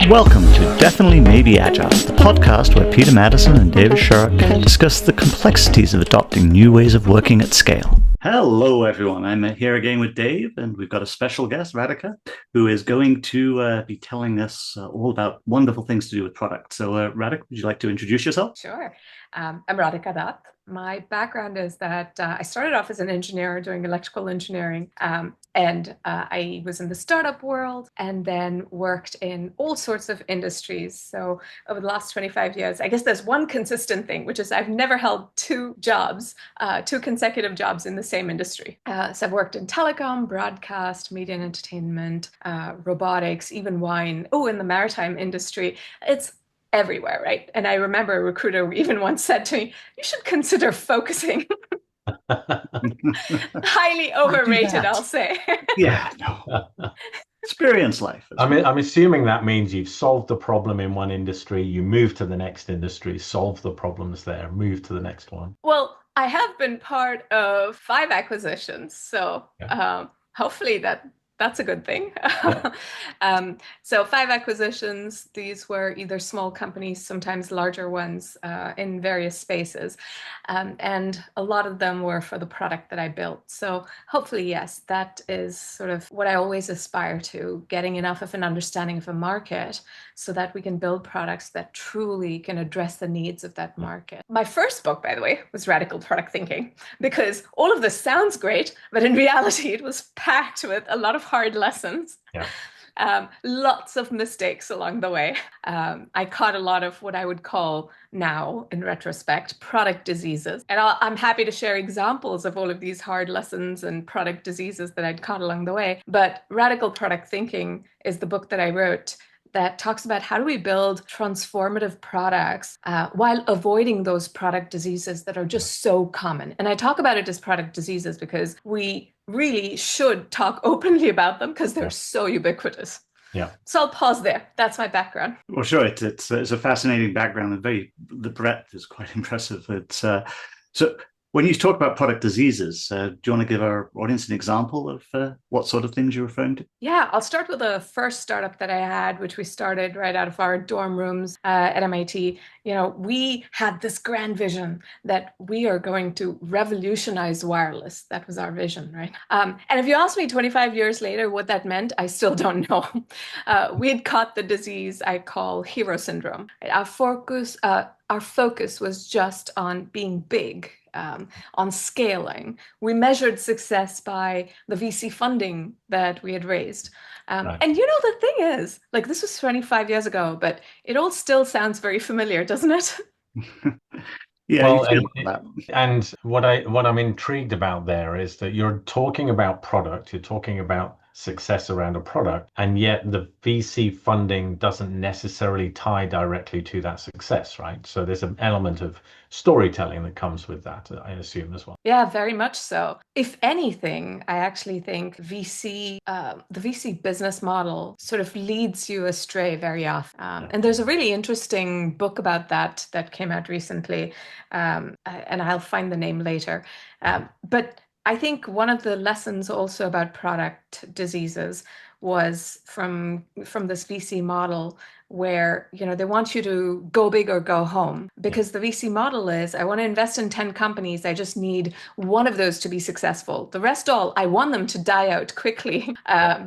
Welcome to Definitely Maybe Agile, the podcast where Peter Madison and David Sharrock discuss the complexities of adopting new ways of working at scale. Hello, everyone. I'm here again with Dave, and we've got a special guest, Radhika, who is going to be telling us all about wonderful things to do with product. So, Radhika, would you like to introduce yourself? Sure. I'm Radhika Dutt. My background is that I started off as an engineer doing electrical engineering, and I was in the startup world and then worked in all sorts of industries. So over the last 25 years, I guess there's one consistent thing, which is I've never held two consecutive jobs in the same industry. So I've worked in telecom, broadcast, media and entertainment, robotics, even wine. Oh, in the maritime industry. It's everywhere, right? And I remember a recruiter even once said to me, you should consider focusing. Highly overrated, I'll say. Yeah, no. Experience life. I'm assuming that means you've solved the problem in one industry, you move to the next industry, solve the problems there, move to the next one. Well, I have been part of 5 acquisitions, so hopefully that's a good thing. Yeah. So 5 acquisitions, these were either small companies, sometimes larger ones in various spaces. And a lot of them were for the product that I built. So hopefully, yes, that is sort of what I always aspire to, getting enough of an understanding of a market so that we can build products that truly can address the needs of that market. My first book, by the way, was Radical Product Thinking, because all of this sounds great, but in reality, it was packed with a lot of hard lessons. Yeah. Lots of mistakes along the way. I caught a lot of what I would call now, in retrospect, product diseases. And I'm happy to share examples of all of these hard lessons and product diseases that I'd caught along the way. But Radical Product Thinking is the book that I wrote that talks about how do we build transformative products while avoiding those product diseases that are just so common. And I talk about it as product diseases because we really should talk openly about them because they're so ubiquitous. Yeah. So I'll pause there. That's my background. Well, sure. It's a fascinating background and the breadth is quite impressive. So when you talk about product diseases, do you want to give our audience an example of what sort of things you're referring to? Yeah, I'll start with the first startup that I had, which we started right out of our dorm rooms at MIT. You know, we had this grand vision that we are going to revolutionize wireless. That was our vision, right? And if you ask me 25 years later what that meant, I still don't know. We had caught the disease I call hero syndrome. Our focus was just on being big. On scaling. We measured success by the VC funding that we had raised. Right. And you know, the thing is, like, this was 25 years ago, but it all still sounds very familiar, doesn't it? Yeah, Well, you feel that. and what I'm intrigued about there is that you're talking about product, you're talking about success around a product, and yet the VC funding doesn't necessarily tie directly to that success, right? So there's an element of storytelling that comes with that, I assume, as well. Yeah, very much so. If anything, I actually think the VC business model sort of leads you astray very often. And there's a really interesting book about that came out recently, and I'll find the name later. But I think one of the lessons also about product diseases was from this VC model where, you know, they want you to go big or go home, because the VC model is, I want to invest in 10 companies. I just need one of those to be successful. The rest all, I want them to die out quickly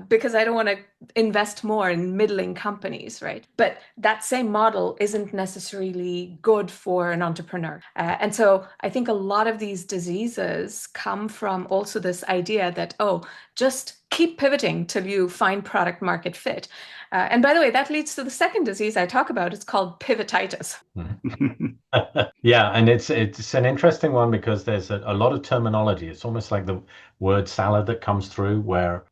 because I don't want to invest more in middling companies, right? But that same model isn't necessarily good for an entrepreneur. And so I think a lot of these diseases come from also this idea that, just keep pivoting till you find product market fit. And by the way, that leads to the second disease I talk about. It's called pivotitis. Yeah, and it's an interesting one because there's a lot of terminology. It's almost like the word salad that comes through where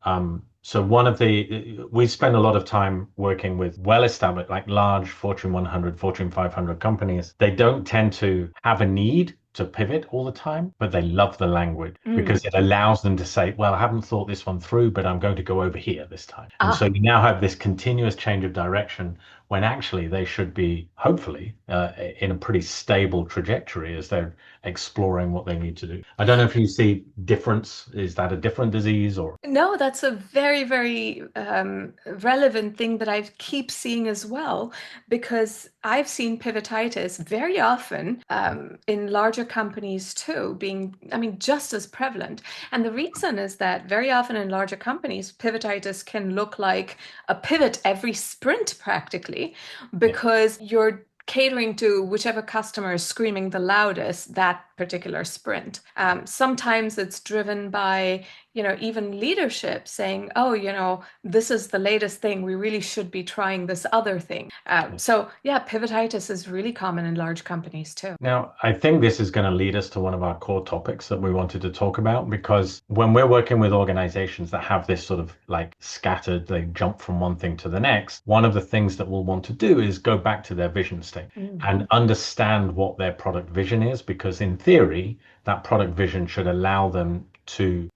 so we spend a lot of time working with well-established, like large Fortune 100, Fortune 500 companies. They don't tend to have a need to pivot all the time, but they love the language Mm. because it allows them to say, well, I haven't thought this one through, but I'm going to go over here this time. And so you now have this continuous change of direction when actually they should be, hopefully, in a pretty stable trajectory as they're exploring what they need to do. I don't know if you see difference. Is that a different disease or? No, that's a very, very relevant thing that I keep seeing as well, because I've seen pivotitis very often in larger companies too, being, I mean, just as prevalent. And the reason is that very often in larger companies, pivotitis can look like a pivot every sprint practically, because you're catering to whichever customer is screaming the loudest that particular sprint. Sometimes it's driven by, even leadership saying, oh, this is the latest thing. We really should be trying this other thing. So yeah, pivotitis is really common in large companies too. Now, I think this is going to lead us to one of our core topics that we wanted to talk about, because when we're working with organizations that have this sort of like scattered, they jump from one thing to the next, one of the things that we'll want to do is go back to their vision statement and understand what their product vision is, because in theory, that product vision should allow them to,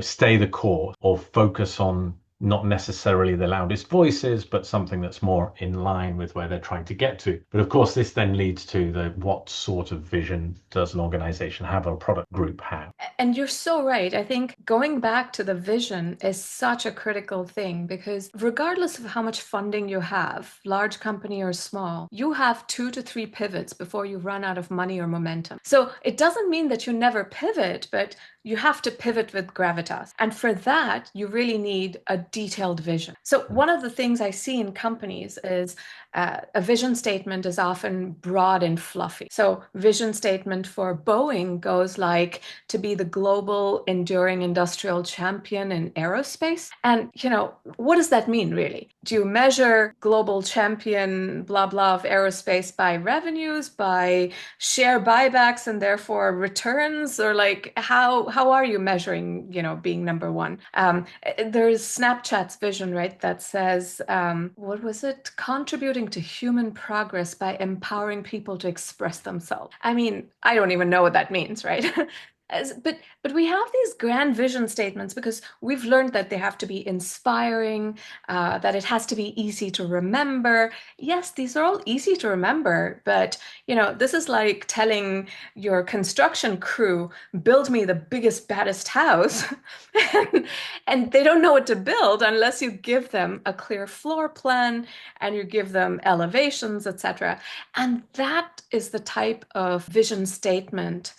stay the core or focus on not necessarily the loudest voices, but something that's more in line with where they're trying to get to. But of course, this then leads to what sort of vision does an organization have or a product group have? And you're so right. I think going back to the vision is such a critical thing, because regardless of how much funding you have, large company or small, you have 2 to 3 pivots before you run out of money or momentum. So it doesn't mean that you never pivot, but you have to pivot with gravitas. And for that, you really need a detailed vision. So one of the things I see in companies is a vision statement is often broad and fluffy. So vision statement for Boeing goes like to be the global enduring industrial champion in aerospace. And, what does that mean really? Do you measure global champion, blah, blah, of aerospace by revenues, by share buybacks and therefore returns? Or like, how are you measuring, being number one? There's Snapchat's vision, right? That says, what was it? Contributing to human progress by empowering people to express themselves. I mean, I don't even know what that means, right? But we have these grand vision statements because we've learned that they have to be inspiring, that it has to be easy to remember. Yes, these are all easy to remember, but this is like telling your construction crew, build me the biggest, baddest house, and they don't know what to build unless you give them a clear floor plan and you give them elevations, etc. And that is the type of vision statement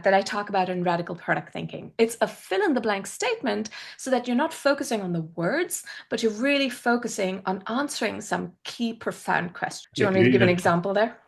that I talk about in radical product thinking. It's a fill-in-the-blank statement so that you're not focusing on the words, but you're really focusing on answering some key, profound questions. Do you want me to give an example there?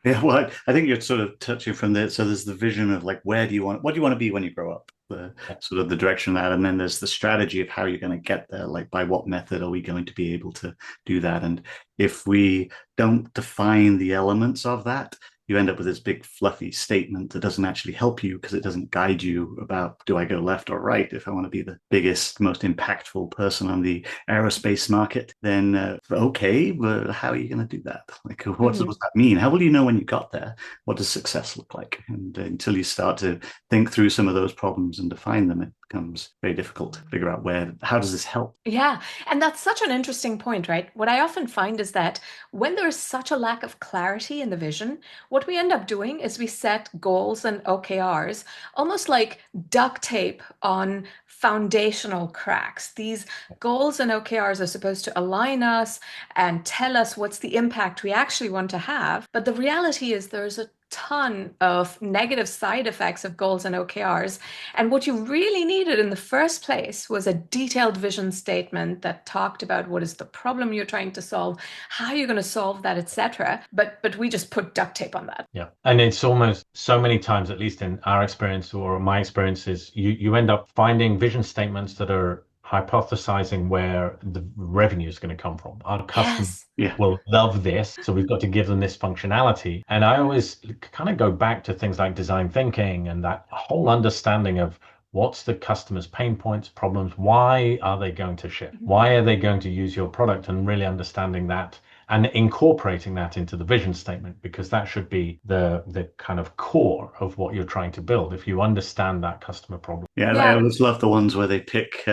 Yeah, well, I think you're sort of touching from there. So there's the vision of like, what do you want to be when you grow up? The sort of the direction of that. And then there's the strategy of how you're going to get there. Like, by what method are we going to be able to do that? And if we don't define the elements of that, you end up with this big fluffy statement that doesn't actually help you because it doesn't guide you about, do I go left or right? If I want to be the biggest, most impactful person on the aerospace market, then okay, but how are you going to do that? Like, what does that mean? How will you know when you got there? What does success look like? And until you start to think through some of those problems and define them, it becomes very difficult to figure out how does this help? Yeah, and that's such an interesting point, right? What I often find is that when there's such a lack of clarity in the vision, what we end up doing is we set goals and OKRs almost like duct tape on foundational cracks. These goals and OKRs are supposed to align us and tell us what's the impact we actually want to have. But the reality is there's a ton of negative side effects of goals and OKRs. And what you really needed in the first place was a detailed vision statement that talked about what is the problem you're trying to solve, how you're going to solve that, etc. But we just put duct tape on that. Yeah. And it's almost so many times, at least in our experience or my experiences, you end up finding vision statements that are hypothesizing where the revenue is going to come from. Our customers will love this, so we've got to give them this functionality. And I always kind of go back to things like design thinking and that whole understanding of what's the customer's pain points, problems, why are they going to ship? Why are they going to use your product? And really understanding that and incorporating that into the vision statement, because that should be the kind of core of what you're trying to build if you understand that customer problem. Yeah, I Yeah. always love the ones where they pick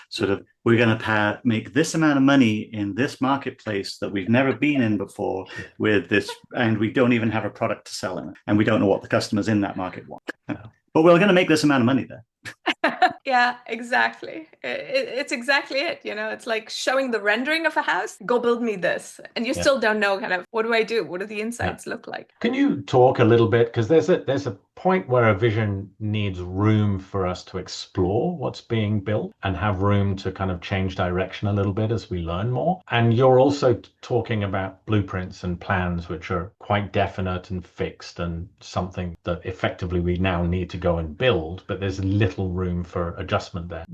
sort of, we're going to make this amount of money in this marketplace that we've never been in before with this, and we don't even have a product to sell in it, and we don't know what the customers in that market want. But we're going to make this amount of money there. Yeah, exactly. It's exactly it. It's like showing the rendering of a house. Go build me this. And you still don't know kind of, what do I do? What do the insides look like? Can you talk a little bit? Because there's a point where a vision needs room for us to explore what's being built and have room to kind of change direction a little bit as we learn more. And you're also talking about blueprints and plans, which are quite definite and fixed and something that effectively we now need to go and build, but there's little room for adjustment there.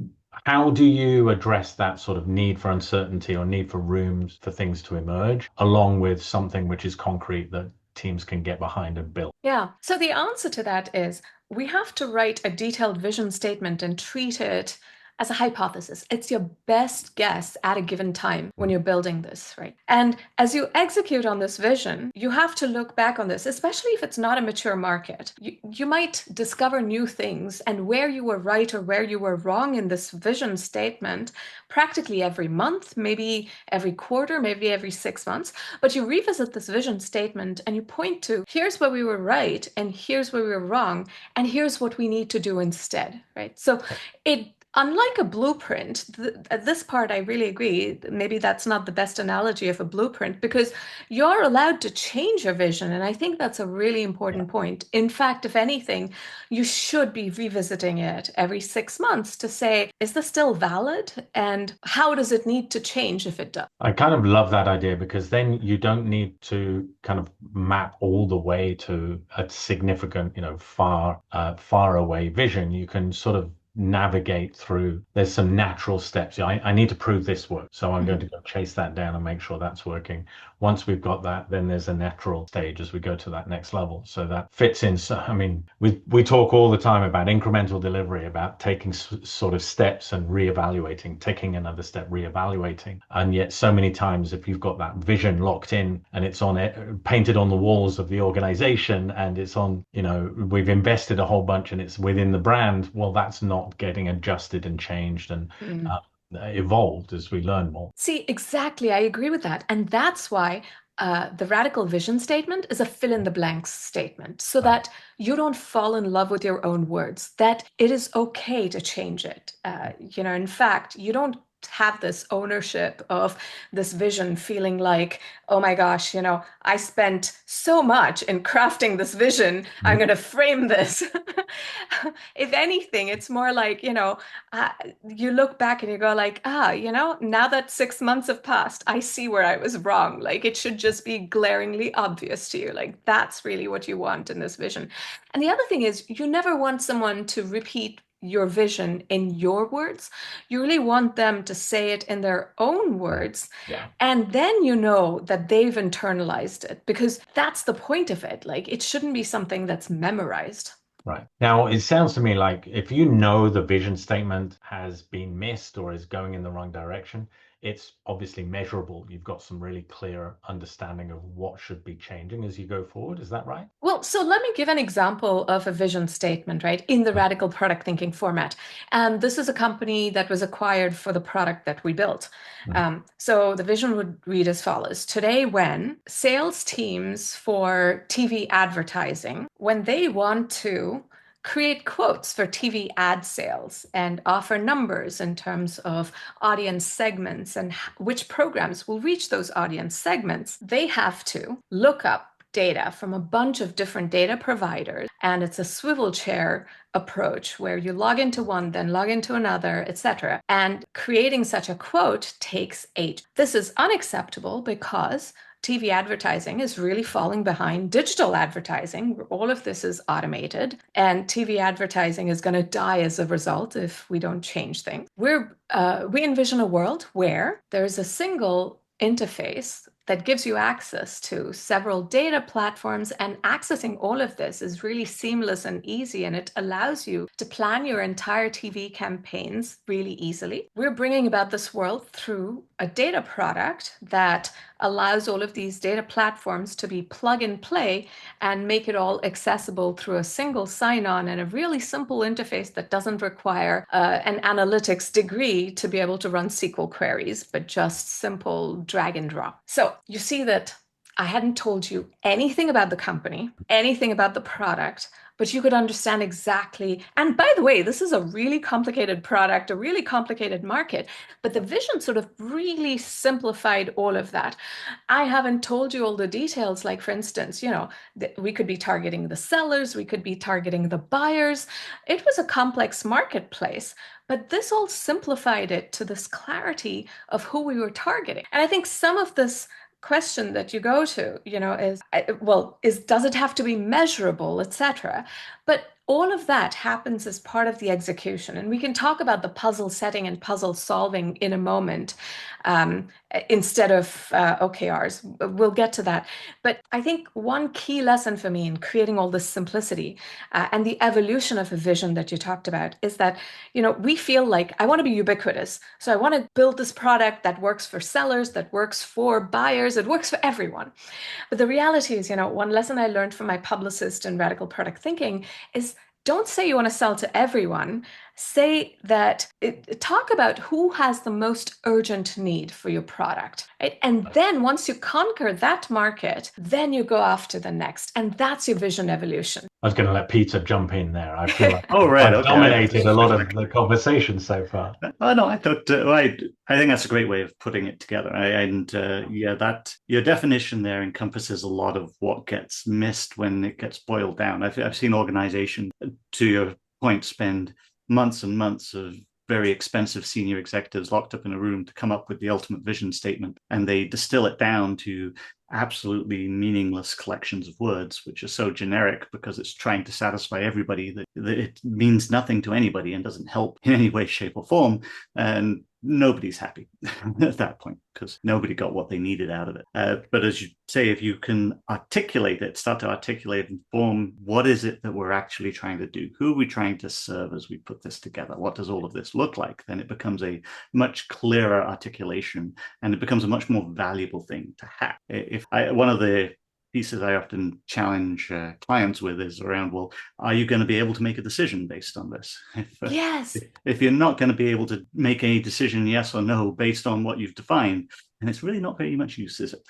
How do you address that sort of need for uncertainty or need for rooms for things to emerge, along with something which is concrete that teams can get behind and build? Yeah. So the answer to that is we have to write a detailed vision statement and treat it as a hypothesis. It's your best guess at a given time when you're building this, right? And as you execute on this vision, you have to look back on this, especially if it's not a mature market. You might discover new things, and where you were right or where you were wrong in this vision statement practically every month, maybe every quarter, maybe every 6 months. But you revisit this vision statement and you point to, here's where we were right and here's where we were wrong, and here's what we need to do instead, right? So unlike a blueprint, at this part, I really agree. Maybe that's not the best analogy of a blueprint, because you're allowed to change your vision. And I think that's a really important point. In fact, if anything, you should be revisiting it every 6 months to say, is this still valid? And how does it need to change if it does? I kind of love that idea, because then you don't need to kind of map all the way to a significant, far away vision. You can sort of navigate through. There's some natural steps. I need to prove this works, so I'm going to go chase that down and make sure that's working. Once we've got that, then there's a natural stage as we go to that next level. So that fits in. So, I mean, we talk all the time about incremental delivery, about taking sort of steps and reevaluating, taking another step, reevaluating. And yet so many times, if you've got that vision locked in and it's on it, painted on the walls of the organization, and it's on, we've invested a whole bunch and it's within the brand, well, that's not getting adjusted and changed and evolved as we learn more. See, exactly. I agree with that. And that's why the radical vision statement is a fill in the blanks statement, so that you don't fall in love with your own words, that it is okay to change it. In fact, you don't have this ownership of this vision feeling like, oh my gosh, I spent so much in crafting this vision, I'm going to frame this. If anything, it's more like, you look back and you go like, now that 6 months have passed, I see where I was wrong. Like, it should just be glaringly obvious to you. Like, that's really what you want in this vision. And the other thing is, you never want someone to repeat your vision in your words. You really want them to say it in their own words. Yeah. And then you know that they've internalized it, because that's the point of it. Like, it shouldn't be something that's memorized. Right. Now, it sounds to me like if you know the vision statement has been missed or is going in the wrong direction, it's obviously measurable. You've got some really clear understanding of what should be changing as you go forward. Is that right? Well, so let me give an example of a vision statement, right, in the radical product thinking format. And this is a company that was acquired for the product that we built. So the vision would read as follows. Today, when sales teams for TV advertising, when they want to create quotes for TV ad sales and offer numbers in terms of audience segments and which programs will reach those audience segments, they have to look up data from a bunch of different data providers. And it's a swivel chair approach where you log into one, then log into another, etc. And creating such a quote takes ages. This is unacceptable because TV advertising is really falling behind digital advertising. All of this is automated, and TV advertising is going to die as a result if we don't change things. We envision a world where there's a single interface that gives you access to several data platforms, and accessing all of this is really seamless and easy, and it allows you to plan your entire TV campaigns really easily. We're bringing about this world through a data product that allows all of these data platforms to be plug and play and make it all accessible through a single sign-on and a really simple interface that doesn't require an analytics degree to be able to run SQL queries, but just simple drag and drop. So you see that I hadn't told you anything about the company, anything about the product, but you could understand exactly. And by the way, this is a really complicated product, a really complicated market, but the vision sort of really simplified all of that. I haven't told you all the details, like, for instance, we could be targeting the sellers, we could be targeting the buyers. It was a complex marketplace, but this all simplified it to this clarity of who we were targeting. And I think some of this question that you go to, is does it have to be measurable, etc. But all of that happens as part of the execution. And we can talk about the puzzle setting and puzzle solving in a moment, instead of OKRs. We'll get to that. But I think one key lesson for me in creating all this simplicity and the evolution of a vision that you talked about is that, we feel like I want to be ubiquitous. So I want to build this product that works for sellers, that works for buyers, it works for everyone. But the reality is, one lesson I learned from my publicist in Radical Product Thinking is don't say you want to sell to everyone. Say that, talk about who has the most urgent need for your product, right? And then once you conquer that market, then you go after the next. And that's your vision evolution. I was going to let Peter jump in there. I feel like I've dominated a lot of the conversation so far. Oh no, I thought I think that's a great way of putting it together. That your definition there encompasses a lot of what gets missed when it gets boiled down. I've seen organizations, to your point, spend months and months of very expensive senior executives locked up in a room to come up with the ultimate vision statement, and they distill it down to absolutely meaningless collections of words, which are so generic because it's trying to satisfy everybody that it means nothing to anybody and doesn't help in any way, shape, or form. And nobody's happy at that point because nobody got what they needed out of it. But as you say, if you can start to articulate and form what is it that we're actually trying to do, who are we trying to serve as we put this together, what does all of this look like, then it becomes a much clearer articulation and it becomes a much more valuable thing to have. One of the pieces I often challenge clients with is around, well, are you going to be able to make a decision based on this? Yes. If you're not going to be able to make any decision, yes or no, based on what you've defined, then it's really not very much use, is it?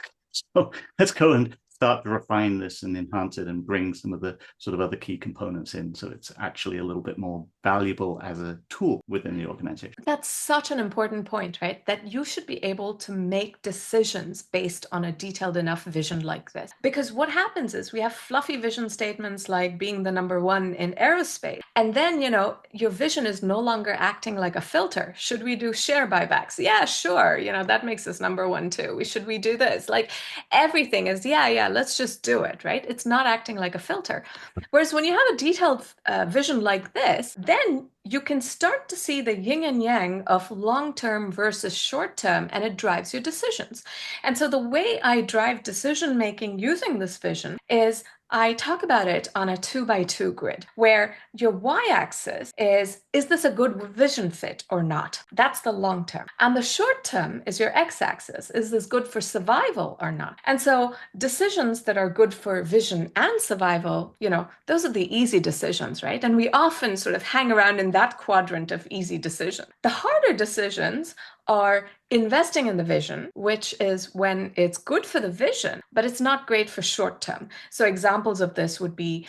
So let's go and start to refine this and enhance it and bring some of the sort of other key components in so it's actually a little bit more valuable as a tool within the organization. That's such an important point, right? That you should be able to make decisions based on a detailed enough vision like this. Because what happens is we have fluffy vision statements like being the number one in aerospace. And then, your vision is no longer acting like a filter. Should we do share buybacks? Yeah, sure. That makes us number one too. Should we do this? Like everything is, yeah, let's just do it, right? It's not acting like a filter. Whereas when you have a detailed vision like this, then you can start to see the yin and yang of long-term versus short-term, and it drives your decisions. And so the way I drive decision-making using this vision is I talk about it on a 2x2 grid, where your y-axis is this a good vision fit or not? That's the long term. And the short term is your x-axis. Is this good for survival or not? And so decisions that are good for vision and survival, those are the easy decisions, right? And we often sort of hang around in that quadrant of easy decision. The harder decisions are investing in the vision, which is when it's good for the vision, but it's not great for short term. So examples of this would be,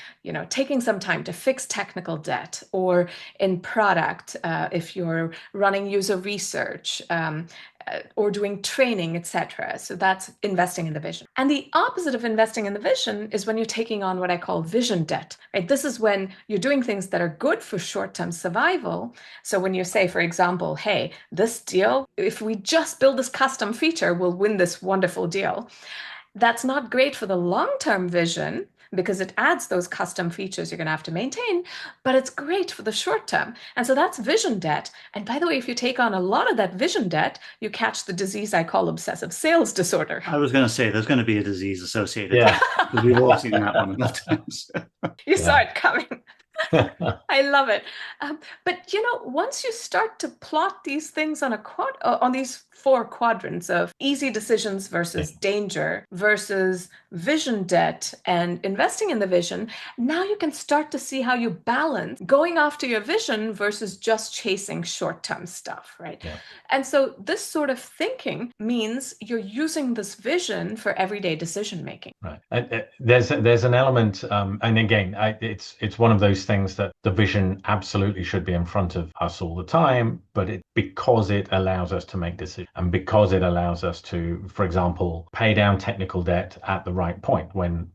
taking some time to fix technical debt, or in product, if you're running user research, or doing training, etc. So that's investing in the vision. And the opposite of investing in the vision is when you're taking on what I call vision debt, right? This is when you're doing things that are good for short-term survival. So when you say, for example, hey, this deal, if we just build this custom feature, we'll win this wonderful deal. That's not great for the long-term vision, because it adds those custom features you're going to have to maintain, but it's great for the short term. And so that's vision debt. And by the way, if you take on a lot of that vision debt, you catch the disease I call obsessive sales disorder. I was going to say there's going to be a disease associated. Yeah. We've all seen that one enough times. You saw it coming. I love it. But once you start to plot these things on on these four quadrants of easy decisions versus danger versus vision debt and investing in the vision, now you can start to see how you balance going after your vision versus just chasing short-term stuff, right? Yeah. And so this sort of thinking means you're using this vision for everyday decision making. Right. There's an element, and again, it's one of those things that the vision absolutely should be in front of us all the time, but because it allows us to make decisions, and because it allows us to, for example, pay down technical debt at the right point when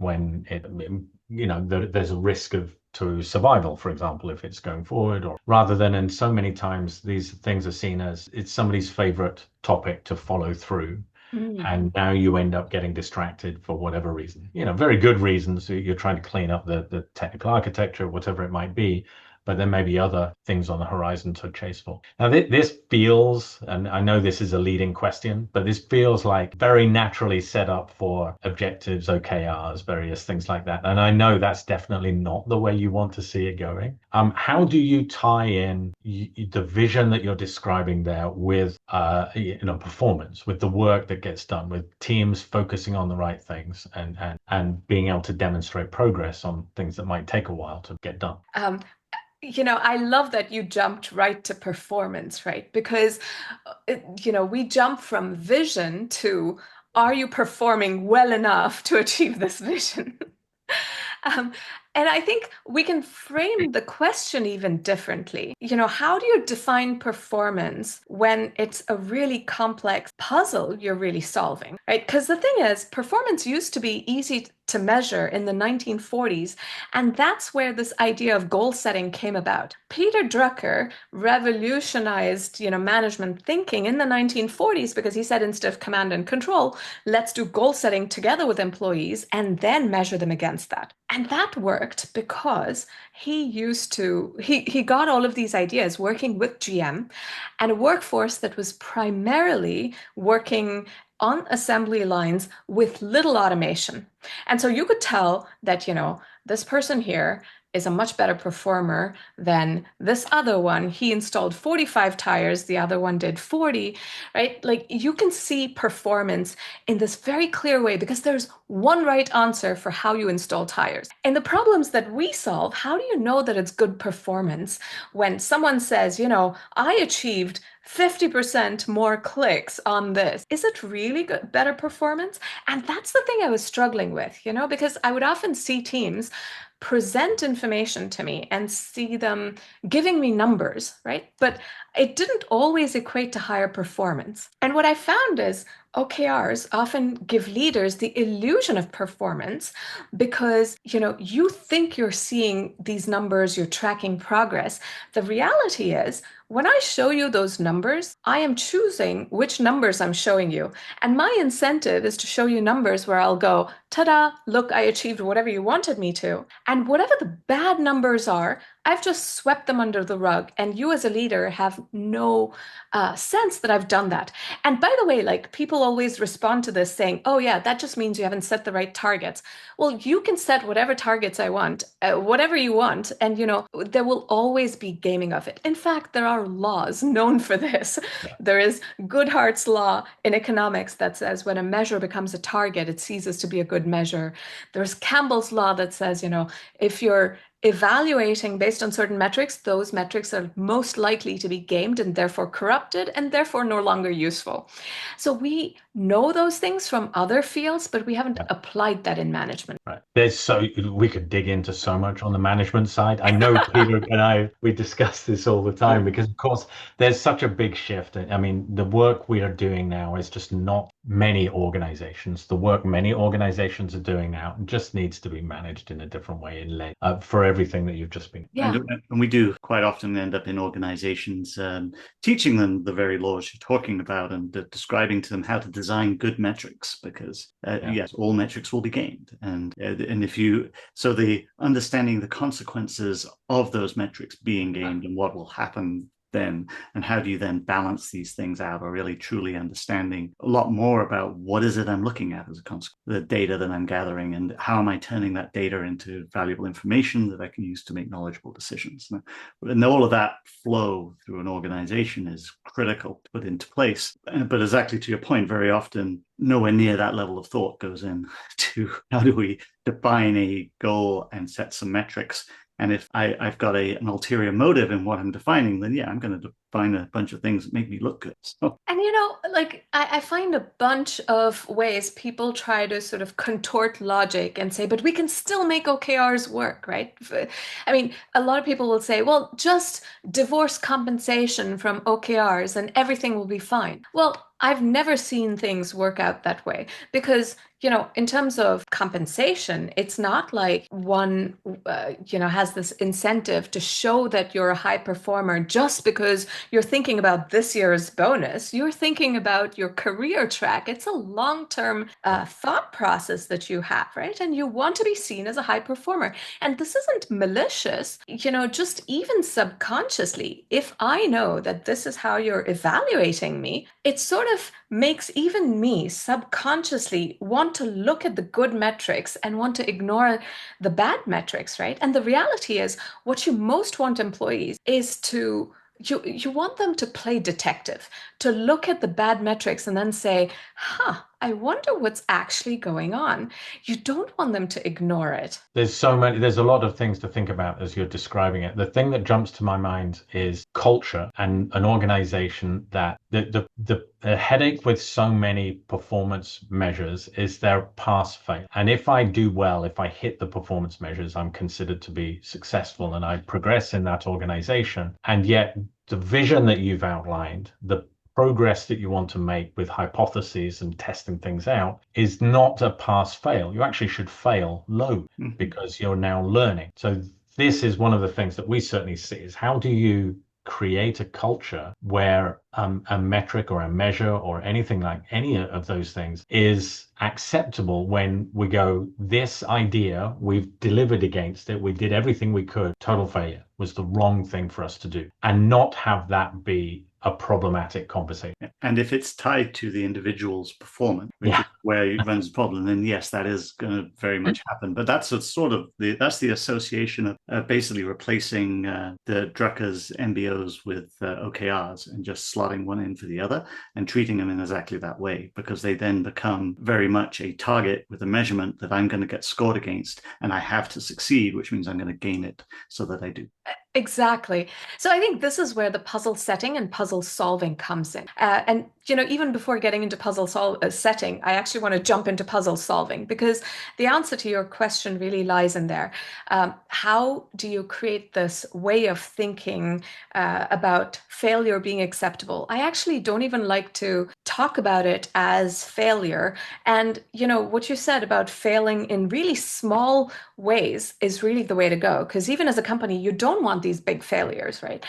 there's a risk to survival, for example, if it's going forward, or rather than, and so many times these things are seen as it's somebody's favorite topic to follow through. And now you end up getting distracted for whatever reason, very good reasons. You're trying to clean up the technical architecture, whatever it might be, but there may be other things on the horizon to chase for. Now, this feels, and I know this is a leading question, but this feels like very naturally set up for objectives, OKRs, various things like that. And I know that's definitely not the way you want to see it going. How do you tie in the vision that you're describing there with, performance, with the work that gets done, with teams focusing on the right things and being able to demonstrate progress on things that might take a while to get done? I love that you jumped right to performance, right? Because, we jump from vision to, are you performing well enough to achieve this vision? Um, and I think we can frame the question even differently. How do you define performance when it's a really complex puzzle you're really solving, right? Because the thing is, performance used to be easy to measure in the 1940s, and that's where this idea of goal setting came about. Peter Drucker revolutionized, management thinking in the 1940s because he said, instead of command and control, let's do goal setting together with employees and then measure them against that. And that worked because he got all of these ideas working with GM and a workforce that was primarily working on assembly lines with little automation. And so you could tell that, this person here is a much better performer than this other one. He installed 45 tires, the other one did 40, right? Like, you can see performance in this very clear way because there's one right answer for how you install tires. And the problems that we solve, how do you know that it's good performance when someone says, I achieved 50% more clicks on this? Is it really good, better performance? And that's the thing I was struggling with, because I would often see teams present information to me and see them giving me numbers, right? But it didn't always equate to higher performance. And what I found is OKRs often give leaders the illusion of performance because, you think you're seeing these numbers, you're tracking progress. The reality is, when I show you those numbers, I am choosing which numbers I'm showing you. And my incentive is to show you numbers where I'll go, ta-da, look, I achieved whatever you wanted me to. And whatever the bad numbers are, I've just swept them under the rug. And you as a leader have no sense that I've done that. And by the way, like, people always respond to this saying, oh yeah, that just means you haven't set the right targets. Well, you can set whatever targets I want, whatever you want. And, there will always be gaming of it. In fact, there are laws known for this. Yeah. There is Goodhart's law in economics that says when a measure becomes a target, it ceases to be a good measure. There's Campbell's law that says, if you're evaluating based on certain metrics, those metrics are most likely to be gamed and therefore corrupted and therefore no longer useful. So we know those things from other fields, but we haven't applied that in management. Right. We could dig into so much on the management side. I know Peter and we discuss this all the time because, of course, there's such a big shift. I mean, the work we are doing now is just not many organizations. The work many organizations are doing now just needs to be managed in a different way and led for everything that you've just been. Yeah. And we do quite often end up in organizations teaching them the very laws you're talking about and describing to them how to design good metrics because, yes, all metrics will be gamed. And the understanding the consequences of those metrics being gamed and what will happen then, and how do you then balance these things out, or really truly understanding a lot more about what is it I'm looking at as a consequence, the data that I'm gathering, and how am I turning that data into valuable information that I can use to make knowledgeable decisions. And all of that flow through an organization is critical to put into place. But exactly to your point, very often nowhere near that level of thought goes in to how do we define a goal and set some metrics. And if I've got an ulterior motive in what I'm defining, then yeah, I'm going to define a bunch of things that make me look good. And like I find a bunch of ways people try to sort of contort logic and say, but we can still make OKRs work, right? I mean, a lot of people will say, well, just divorce compensation from OKRs and everything will be fine. Well, I've never seen things work out that way because, in terms of compensation, it's not like one, has this incentive to show that you're a high performer just because you're thinking about this year's bonus. You're thinking about your career track. It's a long-term thought process that you have, right? And you want to be seen as a high performer. And this isn't malicious, just even subconsciously. If I know that this is how you're evaluating me, it sort of makes even me subconsciously want to look at the good metrics and want to ignore the bad metrics, right? And the reality is, what you most want employees is to you want them to play detective, to look at the bad metrics and then say, I wonder what's actually going on. You don't want them to ignore it. There's a lot of things to think about as you're describing it. The thing that jumps to my mind is culture and an organization that the headache with so many performance measures is their pass fail. And if I do well, if I hit the performance measures, I'm considered to be successful and I progress in that organization. And yet the vision that you've outlined, the progress that you want to make with hypotheses and testing things out is not a pass fail. You actually should fail low because you're now learning. So this is one of the things that we certainly see is how do you create a culture where a metric or a measure or anything like any of those things is acceptable when we go, this idea, we've delivered against it, we did everything we could, total failure was the wrong thing for us to do, and not have that be a problematic conversation. And if it's tied to the individual's performance, which is where it runs the problem, then yes, that is going to very much happen. But that's the association of basically replacing the Drucker's MBOs with OKRs and just slotting one in for the other and treating them in exactly that way, because they then become very much a target with a measurement that I'm going to get scored against, and I have to succeed, which means I'm going to gain it so that I do. Exactly. So I think this is where the puzzle setting and puzzle solving comes in. And even before getting into puzzle setting, I actually want to jump into puzzle solving, because the answer to your question really lies in there. How do you create this way of thinking about failure being acceptable? I actually don't even like to talk about it as failure. And what you said about failing in really small ways is really the way to go, because even as a company, you don't want these big failures, right?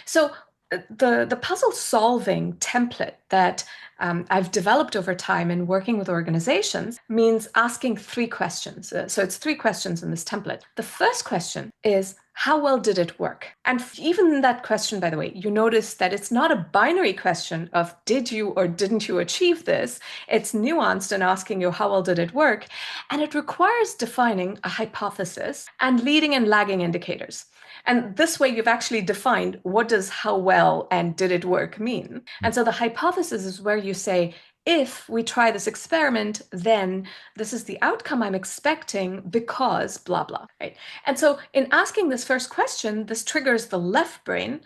So the puzzle solving template that I've developed over time in working with organizations means asking 3 questions. So it's 3 questions in this template. The first question is, how well did it work? And even in that question, by the way, you notice that it's not a binary question of did you or didn't you achieve this? It's nuanced in asking you how well did it work? And it requires defining a hypothesis and leading and lagging indicators. And this way you've actually defined what does how well and did it work mean. And so the hypothesis is where you say, if we try this experiment, then this is the outcome I'm expecting because blah, blah, right? And so in asking this first question, this triggers the left brain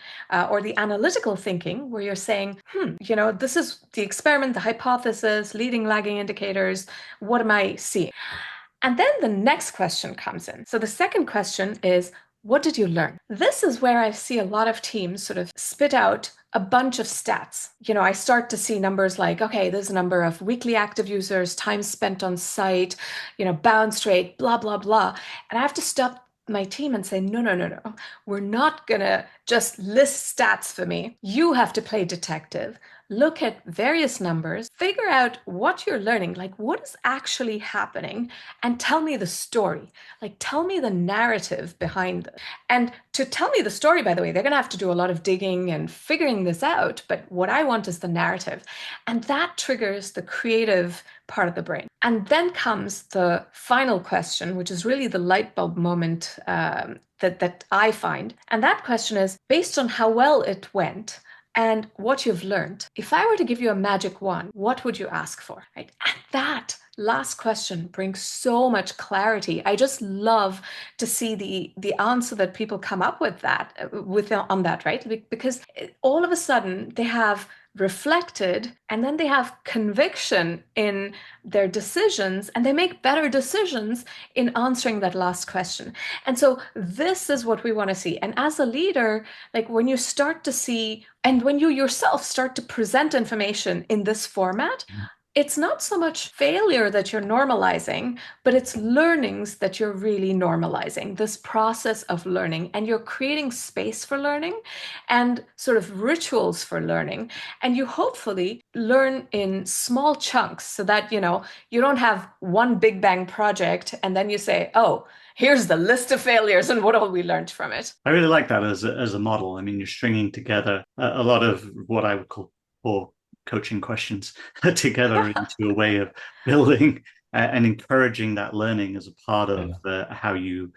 or the analytical thinking, where you're saying, this is the experiment, the hypothesis, leading, lagging indicators. What am I seeing? And then the next question comes in. So the second question is, what did you learn? This is where I see a lot of teams sort of spit out a bunch of stats. I start to see numbers like, okay, there's a number of weekly active users, time spent on site, bounce rate, blah, blah, blah. And I have to stop my team and say, no. We're not going to just list stats for me. You have to play detective. look at various numbers, figure out what you're learning, like what is actually happening, and tell me the story. Like, tell me the narrative behind it. And to tell me the story, by the way, they're going to have to do a lot of digging and figuring this out. But what I want is the narrative. And that triggers the creative part of the brain. And then comes the final question, which is really the light bulb moment that I find. And that question is, based on how well it went and what you've learned, if I were to give you a magic wand, what would you ask for? Right? And that last question brings so much clarity. I just love to see the answer that people come up with on that, right? Because all of a sudden they have reflected and then they have conviction in their decisions and they make better decisions in answering that last question. And so this is what we want to see. And as a leader, like when you start to see and when you yourself start to present information in this format, it's not so much failure that you're normalizing, but it's learnings that you're really normalizing, this process of learning. And you're creating space for learning and sort of rituals for learning. And you hopefully learn in small chunks so that, you don't have one big bang project and then you say, oh, here's the list of failures and what all we learned from it. I really like that as a model. I mean, you're stringing together a lot of what I would call core coaching questions together into a way of building and encouraging that learning as a part of how you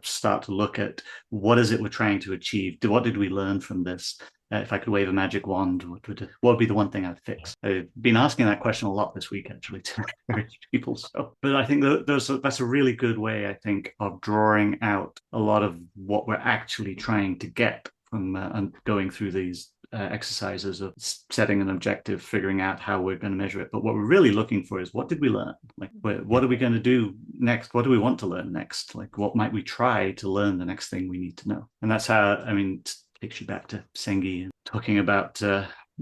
start to look at what is it we're trying to achieve. What did we learn from this? If I could wave a magic wand, what would be the one thing I'd fix? I've been asking that question a lot this week, actually, to various people. But I think that's a really good way, I think, of drawing out a lot of what we're actually trying to get from going through these exercises of setting an objective, figuring out how we're going to measure it. But what we're really looking for is, what did we learn? Like, what are we going to do next? What do we want to learn next? Like, what might we try to learn the next thing we need to know? And that's how, I mean, it takes you back to Sengi and talking about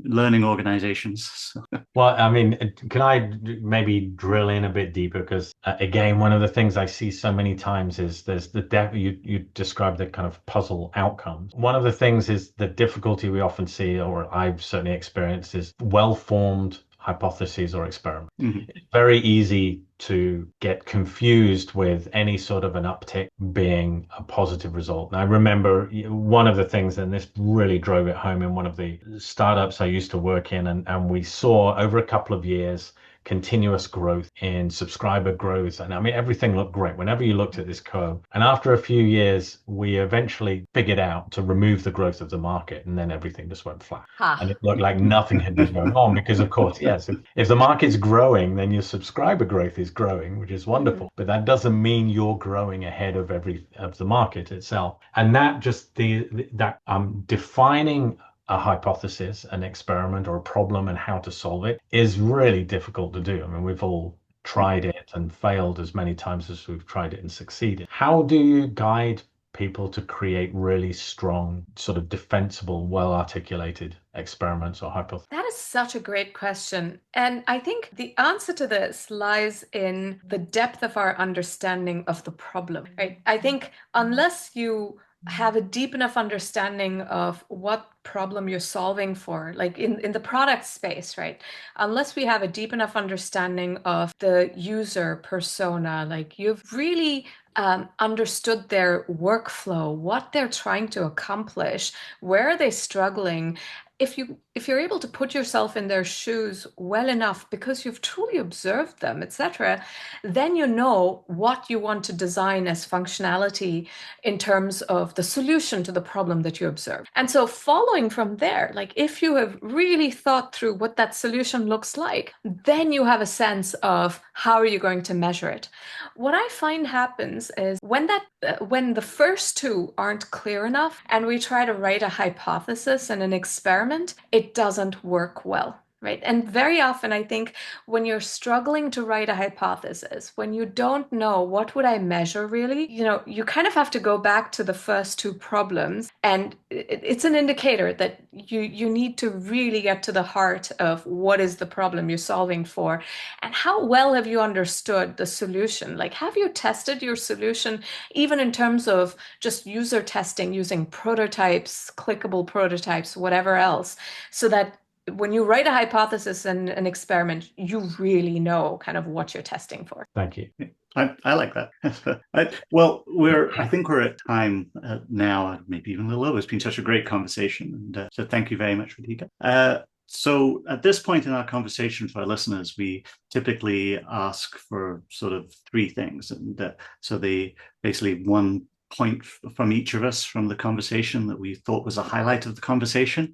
learning organizations. So. Well, I mean, can I maybe drill in a bit deeper? Because again, one of the things I see so many times is there's you describe the kind of puzzle outcomes. One of the things is the difficulty we often see, or I've certainly experienced, is well-formed hypotheses or experiments. Mm-hmm. It's very easy to get confused with any sort of an uptick being a positive result. And I remember one of the things, and this really drove it home in one of the startups I used to work in, and we saw over a couple of years continuous growth in subscriber growth. And I mean, everything looked great whenever you looked at this curve. And after a few years, we eventually figured out to remove the growth of the market, and then everything just went flat. And it looked like nothing had been going on because, of course, yes, if the market's growing, then your subscriber growth is growing, which is wonderful. But that doesn't mean you're growing ahead of the market itself. And that just defining a hypothesis, an experiment, or a problem and how to solve it is really difficult to do. I mean, we've all tried it and failed as many times as we've tried it and succeeded. How do you guide people to create really strong, sort of defensible, well-articulated experiments or hypotheses? That is such a great question. And I think the answer to this lies in the depth of our understanding of the problem, right? I think unless you have a deep enough understanding of what problem you're solving for, like in the product space, right? Unless we have a deep enough understanding of the user persona, like you've really understood their workflow, what they're trying to accomplish, where are they struggling. If you're able to put yourself in their shoes well enough because you've truly observed them, etc., then you know what you want to design as functionality in terms of the solution to the problem that you observe. And so following from there, like if you have really thought through what that solution looks like, then you have a sense of how are you going to measure it. What I find happens is when the first two aren't clear enough and we try to write a hypothesis and an experiment, it doesn't work well. Right. And very often, I think when you're struggling to write a hypothesis, when you don't know what would I measure really, you kind of have to go back to the first two problems. And it's an indicator that you need to really get to the heart of what is the problem you're solving for and how well have you understood the solution? Like, have you tested your solution, even in terms of just user testing using prototypes, clickable prototypes, whatever else, so that when you write a hypothesis and an experiment, you really know kind of what you're testing for. Thank you. I like that. I think we're at time now, maybe even a little over. It's been such a great conversation. And so thank you very much, Radhika. So at this point in our conversation for our listeners, we typically ask for sort of three things. And so they basically one point from each of us from the conversation that we thought was a highlight of the conversation.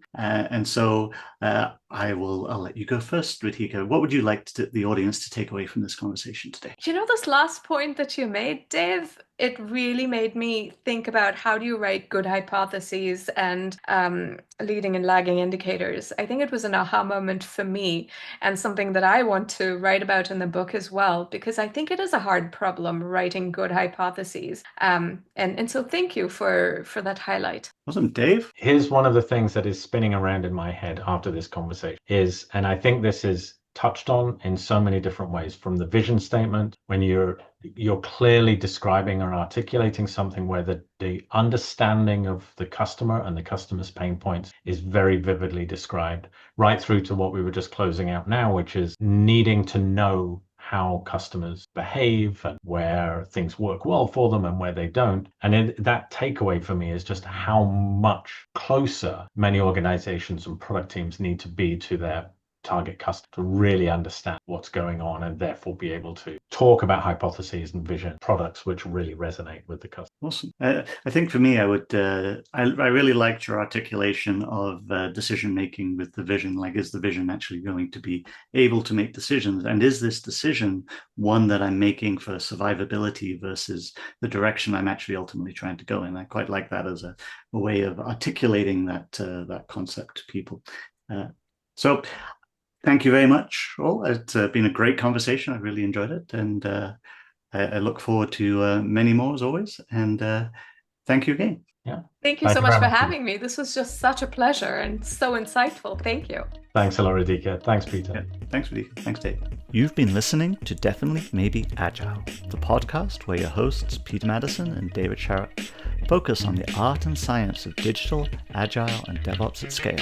I'll let you go first, Radhika. What would you like the audience to take away from this conversation today? This last point that you made, Dave, it really made me think about how do you write good hypotheses and leading and lagging indicators. I think it was an aha moment for me and something that I want to write about in the book as well, because I think it is a hard problem writing good hypotheses. And so thank you for that highlight. Awesome. Dave? Here's one of the things that is spinning around in my head after this conversation and I think this is touched on in so many different ways, from the vision statement, when you're clearly describing or articulating something where the understanding of the customer and the customer's pain points is very vividly described, right through to what we were just closing out now, which is needing to know how customers behave and where things work well for them and where they don't. And that takeaway for me is just how much closer many organizations and product teams need to be to their target customer to really understand what's going on and therefore be able to talk about hypotheses and vision products which really resonate with the customer. Awesome. I think for me, I really liked your articulation of decision making with the vision. Like, is the vision actually going to be able to make decisions? And is this decision one that I'm making for survivability versus the direction I'm actually ultimately trying to go in? I quite like that as a way of articulating that concept to people. So thank you very much, all. It's been a great conversation. I really enjoyed it. And I look forward to many more, as always. And thank you again. Yeah. Thank you so much for having me. This was just such a pleasure and so insightful. Thank you. Thanks a lot, Radhika. Thanks, Peter. Yeah. Thanks, Radhika. Thanks, Dave. You've been listening to Definitely Maybe Agile, the podcast where your hosts, Peter Madison and David Sharrock, focus on the art and science of digital, agile, and DevOps at scale.